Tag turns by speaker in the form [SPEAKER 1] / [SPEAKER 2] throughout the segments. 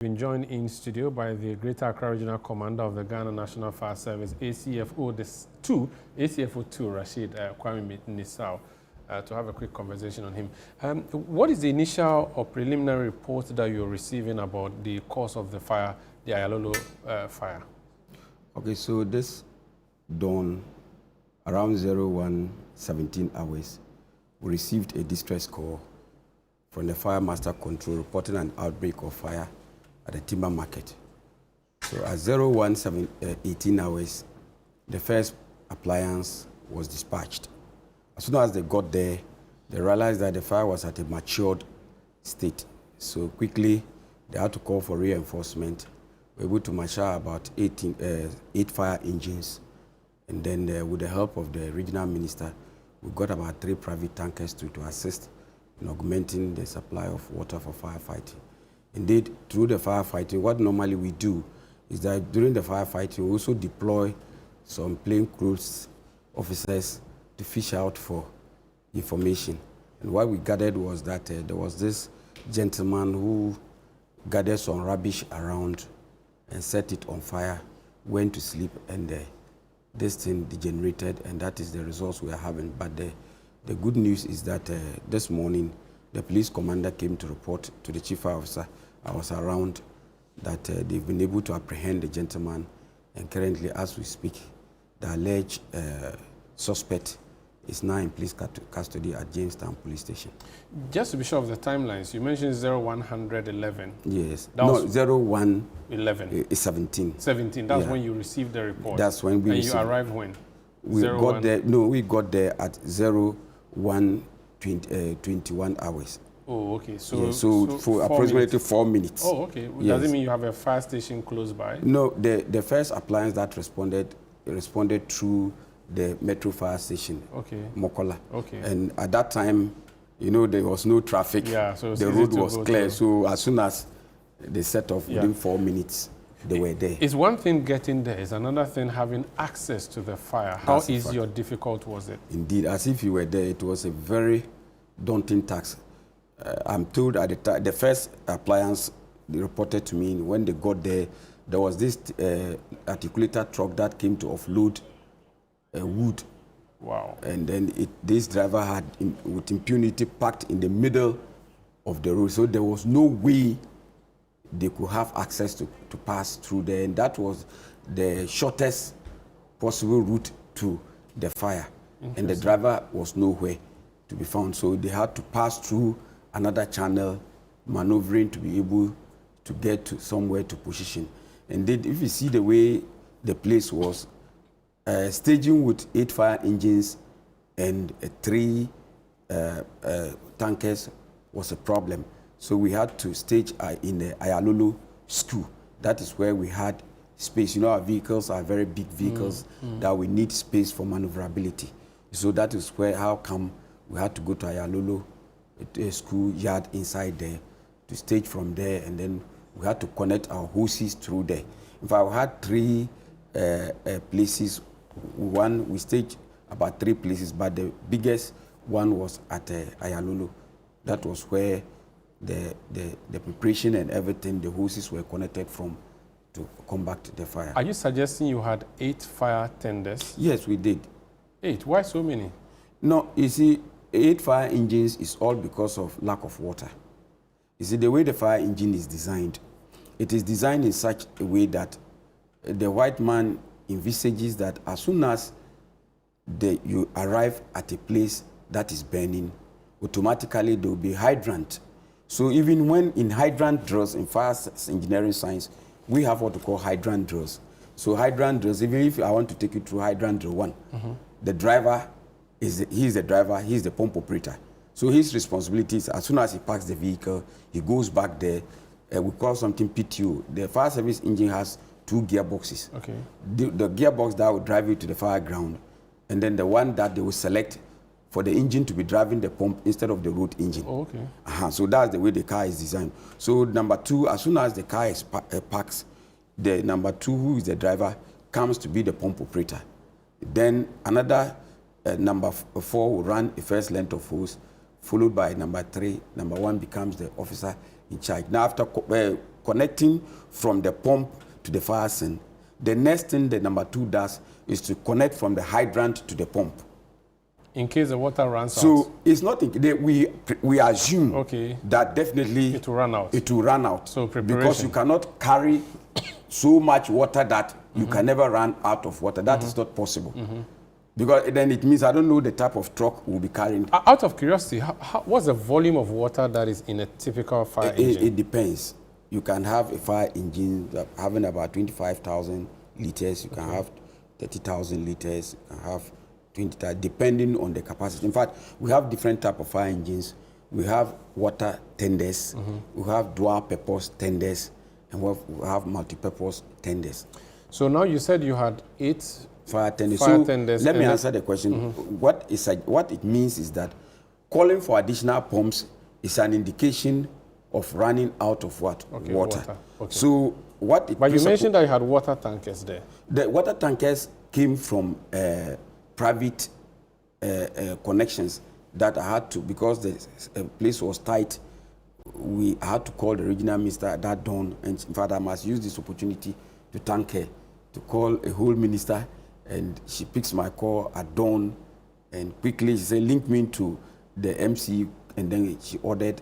[SPEAKER 1] Been joined in studio by the Greater Accra Regional Commander of the Ghana National Fire Service, ACFO2, Rashid Kwame Nisau, to have a quick conversation on him. What is the initial or preliminary report that you're receiving about the cause of the fire, the Aayalolo fire?
[SPEAKER 2] Okay, so this dawn, around 01:17 hours, we received a distress call from the Fire Master Control reporting an outbreak of fire at the timber market. So at 01:18 hours, the first appliance was dispatched. As soon as they got there, they realized that the fire was at a matured state. So quickly, they had to call for reinforcement. We were able to marshal about 8 fire engines. And then with the help of the regional minister, we got about 3 private tankers to assist in augmenting the supply of water for firefighting. Indeed, through the firefighting, what normally we do is that during the firefighting, we also deploy some plainclothes officers to fish out for information. And what we gathered was that there was this gentleman who gathered some rubbish around and set it on fire, went to sleep, and this thing degenerated, and that is the results we are having. But the good news is that this morning, the police commander came to report to the chief fire officer. I was around that they've been able to apprehend the gentleman, and currently, as we speak, the alleged suspect is now in police custody at Jamestown Police Station.
[SPEAKER 1] Just to be sure of the timelines, you mentioned 01:11.
[SPEAKER 2] Yes. No,
[SPEAKER 1] 01:11.
[SPEAKER 2] 17.
[SPEAKER 1] 17. That's when you received the report.
[SPEAKER 2] That's when we
[SPEAKER 1] received. And you arrived when?
[SPEAKER 2] We got there. No, we got there at 01:21 hours.
[SPEAKER 1] Oh, okay. So,
[SPEAKER 2] yeah, so for approximately 4 minutes.
[SPEAKER 1] Oh, okay. Yes. Does it mean you have a fire station close by?
[SPEAKER 2] No, the first appliance that responded through the Metro Fire Station,
[SPEAKER 1] okay,
[SPEAKER 2] Mokola.
[SPEAKER 1] Okay.
[SPEAKER 2] And at that time, you know, there was no traffic.
[SPEAKER 1] Yeah, so
[SPEAKER 2] the road was clear. So as soon as they set off, within 4 minutes, they were there.
[SPEAKER 1] It's one thing getting there. It's another thing having access to the fire. How easy or difficult was it?
[SPEAKER 2] Indeed, as if you were there, it was a very daunting task. I'm told at the time, the first appliance they reported to me, when they got there, there was this articulator truck that came to offload wood.
[SPEAKER 1] Wow.
[SPEAKER 2] And then this driver had, with impunity, parked in the middle of the road. So there was no way they could have access to pass through there. And that was the shortest possible route to the fire. And the driver was nowhere to be found. So they had to pass through another channel, maneuvering to be able to get to somewhere to position. And then if you see the way the place was, staging with 8 fire engines and 3 tankers was a problem. So we had to stage in the Aayalolo school. That is where we had space. You know, our vehicles are very big vehicles that we need space for maneuverability. So that is how come we had to go to Aayalolo, a school yard inside there, to stage from there, and then we had to connect our hoses through there. In fact, we had 3 places. One, we staged about 3 places, but the biggest one was at Aayalolo. That was where the preparation and everything, the hoses were connected from to combat the fire.
[SPEAKER 1] Are you suggesting you had 8 fire tenders?
[SPEAKER 2] Yes, we did.
[SPEAKER 1] 8? Why so many?
[SPEAKER 2] No, you see, 8 fire engines is all because of lack of water. You see, the way the fire engine is designed, it is designed in such a way that the white man envisages that as soon as you arrive at a place that is burning, automatically there will be hydrant. So even when in hydrant drills, in fire engineering science, we have what we call hydrant drills. So hydrant drills, even if I want to take you through hydrant drill 1, the driver, he's the driver, he's the pump operator. So his responsibility is as soon as he parks the vehicle, he goes back there, we call something PTO. The fire service engine has 2 gearboxes.
[SPEAKER 1] Okay.
[SPEAKER 2] The gearbox that will drive you to the fire ground, and then the one that they will select for the engine to be driving the pump instead of the road engine.
[SPEAKER 1] Oh, okay.
[SPEAKER 2] So that's the way the car is designed. So number 2, as soon as the car is parks, the number 2, who is the driver, comes to be the pump operator. Then another number 4 will run a first length of hose, followed by number 3. Number 1 becomes the officer in charge. Now after connecting from the pump to the fire scene. The next thing the number 2 does is to connect from the hydrant to the pump.
[SPEAKER 1] In case the water runs out.
[SPEAKER 2] So it's not, we assume that definitely
[SPEAKER 1] it will run out.
[SPEAKER 2] It will run out.
[SPEAKER 1] So preparation.
[SPEAKER 2] Because you cannot carry so much water that you can never run out of water. That is not possible. Because then it means I don't know the type of truck we'll be carrying.
[SPEAKER 1] Out of curiosity, what's the volume of water that is in a typical fire engine?
[SPEAKER 2] It depends. You can have a fire engine having about 25,000 liters. You can have 30,000 liters. You can have 20,000, depending on the capacity. In fact, we have different type of fire engines. We have water tenders. We have dual purpose tenders, and we have multi-purpose tenders.
[SPEAKER 1] So now you said you had 8
[SPEAKER 2] fire tenders.
[SPEAKER 1] Tenders.
[SPEAKER 2] Let me answer the question. What it means is that calling for additional pumps is an indication of running out of what? Water. So
[SPEAKER 1] but you mentioned that you had water tankers there.
[SPEAKER 2] The water tankers came from private connections that I had to, because the place was tight, I had to call the regional minister at that dawn, and in fact I must use this opportunity to thank her, to call a whole minister, and she picks my call at dawn, and quickly she said, link me to the MC, and then she ordered,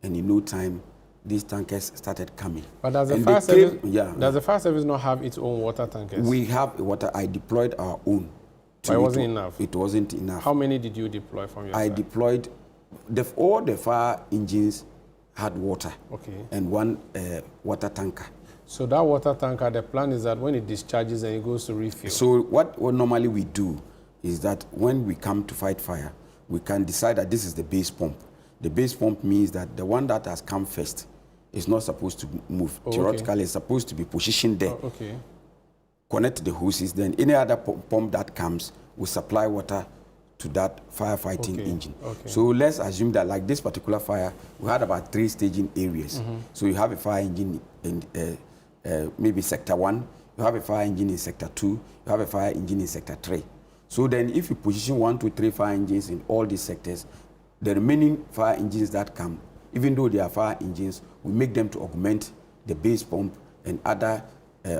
[SPEAKER 2] and in no time, these tankers started coming.
[SPEAKER 1] But does the fire service, does the fire service not have its own water tankers?
[SPEAKER 2] We have water. I deployed our own.
[SPEAKER 1] But it wasn't enough?
[SPEAKER 2] It wasn't enough.
[SPEAKER 1] How many did you deploy from your side?
[SPEAKER 2] Deployed, all the fire engines had water. And one water tanker.
[SPEAKER 1] So that water tanker, the plan is that when it discharges and it goes to refill?
[SPEAKER 2] So what normally we do is that when we come to fight fire, we can decide that this is the base pump. The base pump means that the one that has come first is not supposed to move. Theoretically, it's supposed to be positioned there. Connect the hoses, then any other pump that comes will supply water to that firefighting engine. So let's assume that like this particular fire, we had about 3 staging areas. So you have a fire engine in maybe sector 1, you have a fire engine in sector 2, you have a fire engine in sector 3. So then if you position 1, 2, 3 fire engines in all these sectors, the remaining fire engines that come, even though they are fire engines, we make them to augment the base pump and other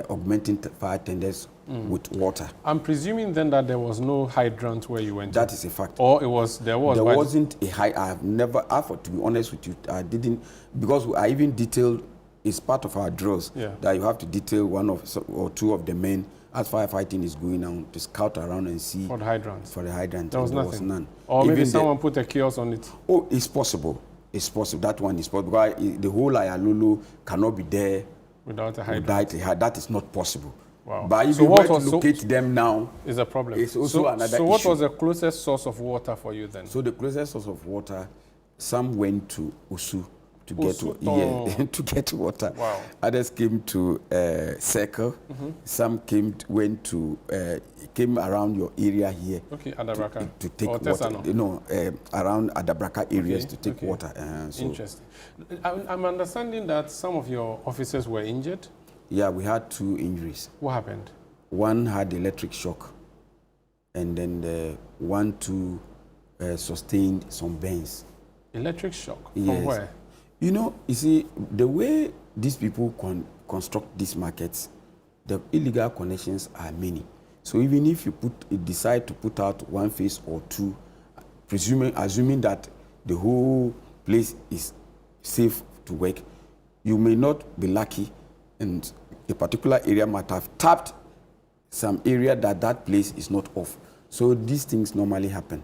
[SPEAKER 2] augmenting fire tenders with water. I'm
[SPEAKER 1] presuming then that there was no hydrant where you went.
[SPEAKER 2] That is a fact.
[SPEAKER 1] Or it was, there
[SPEAKER 2] wasn't a high. I have never, to be honest with you, I didn't, because I even detailed, it's part of our drills, that you have to detail one or two of the men as firefighting is going on to scout around and see.
[SPEAKER 1] For the hydrant?
[SPEAKER 2] For the hydrant.
[SPEAKER 1] There was nothing?
[SPEAKER 2] Was none.
[SPEAKER 1] Or even maybe someone put a kiosk on it?
[SPEAKER 2] Oh, it's possible. It's possible. That one is possible. Because the whole Aayalolo cannot be there
[SPEAKER 1] without a hydrant.
[SPEAKER 2] That is not possible.
[SPEAKER 1] Wow.
[SPEAKER 2] But if you were to locate them now,
[SPEAKER 1] is a problem.
[SPEAKER 2] It's also another issue.
[SPEAKER 1] So what was the closest source of water for you then?
[SPEAKER 2] So the closest source of water, some went to Usu to get water.
[SPEAKER 1] Wow.
[SPEAKER 2] Others came to Circle. Some came around your area here.
[SPEAKER 1] Adabraka.
[SPEAKER 2] To take water. No, around Adabraka areas to take water.
[SPEAKER 1] Interesting. I'm understanding that some of your officers were injured.
[SPEAKER 2] Yeah, we had 2 injuries.
[SPEAKER 1] What happened?
[SPEAKER 2] One had electric shock, and then the one sustained some burns.
[SPEAKER 1] Electric shock?
[SPEAKER 2] Yes.
[SPEAKER 1] From where?
[SPEAKER 2] You see, the way these people construct these markets, the illegal connections are many. So even if you decide to put out 1 phase or 2, assuming that the whole place is safe to work, you may not be lucky, and a particular area might have tapped some area that place is not off. So these things normally happen.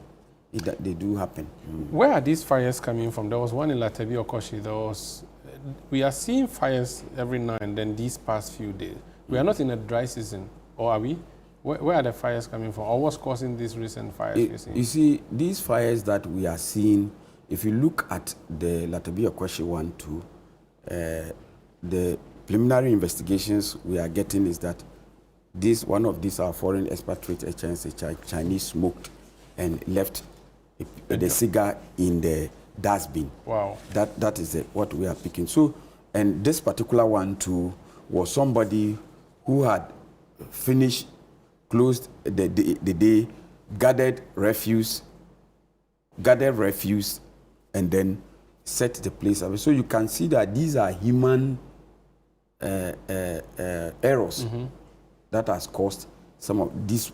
[SPEAKER 2] They do happen.
[SPEAKER 1] Where are these fires coming from? There was one in Latebi Okoshi. We are seeing fires every now and then these past few days. We are not in a dry season, or are we? Where are the fires coming from? Or what's causing these recent fires?
[SPEAKER 2] You see, these fires that we are seeing, if you look at the Latebi Okoshi 1, 2, the preliminary investigations we are getting is that one of these are foreign expatriate Chinese smoked and left the cigar in the dustbin.
[SPEAKER 1] Wow.
[SPEAKER 2] That is what we are picking. So, and this particular one too was somebody who had closed the day, gathered refuse, and then set the place up. So you can see that these are human errors that has caused some of these,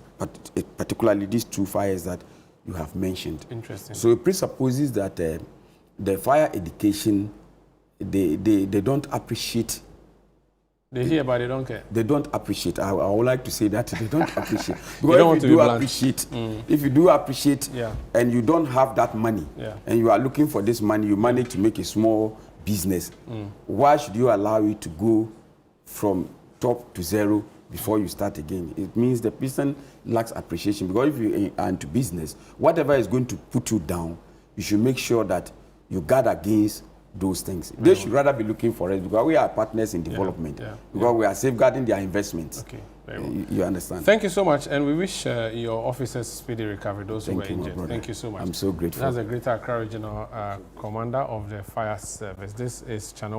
[SPEAKER 2] particularly these 2 fires that you have mentioned.
[SPEAKER 1] Interesting.
[SPEAKER 2] So it presupposes that the fire education, they don't appreciate.
[SPEAKER 1] They hear, but they don't care.
[SPEAKER 2] They don't appreciate. I would like to say that they don't appreciate.
[SPEAKER 1] if
[SPEAKER 2] Because
[SPEAKER 1] you do appreciate,
[SPEAKER 2] if you do appreciate,
[SPEAKER 1] yeah,
[SPEAKER 2] and you don't have that money,
[SPEAKER 1] yeah,
[SPEAKER 2] and you are looking for this money, you manage to make a small business. Why should you allow it to go from top to zero before you start again? It means the person lacks appreciation. Because if you are into business, whatever is going to put you down, you should make sure that you guard against those things. They should rather be looking for us, because we are partners in development, because we are safeguarding their investments.
[SPEAKER 1] Okay, very well.
[SPEAKER 2] You understand.
[SPEAKER 1] Thank you so much, and we wish your officers speedy recovery, those who were injured. Thank you so much.
[SPEAKER 2] I'm so grateful.
[SPEAKER 1] That's the Greater Accra Regional Commander of the Fire Service. This is ChannelOne.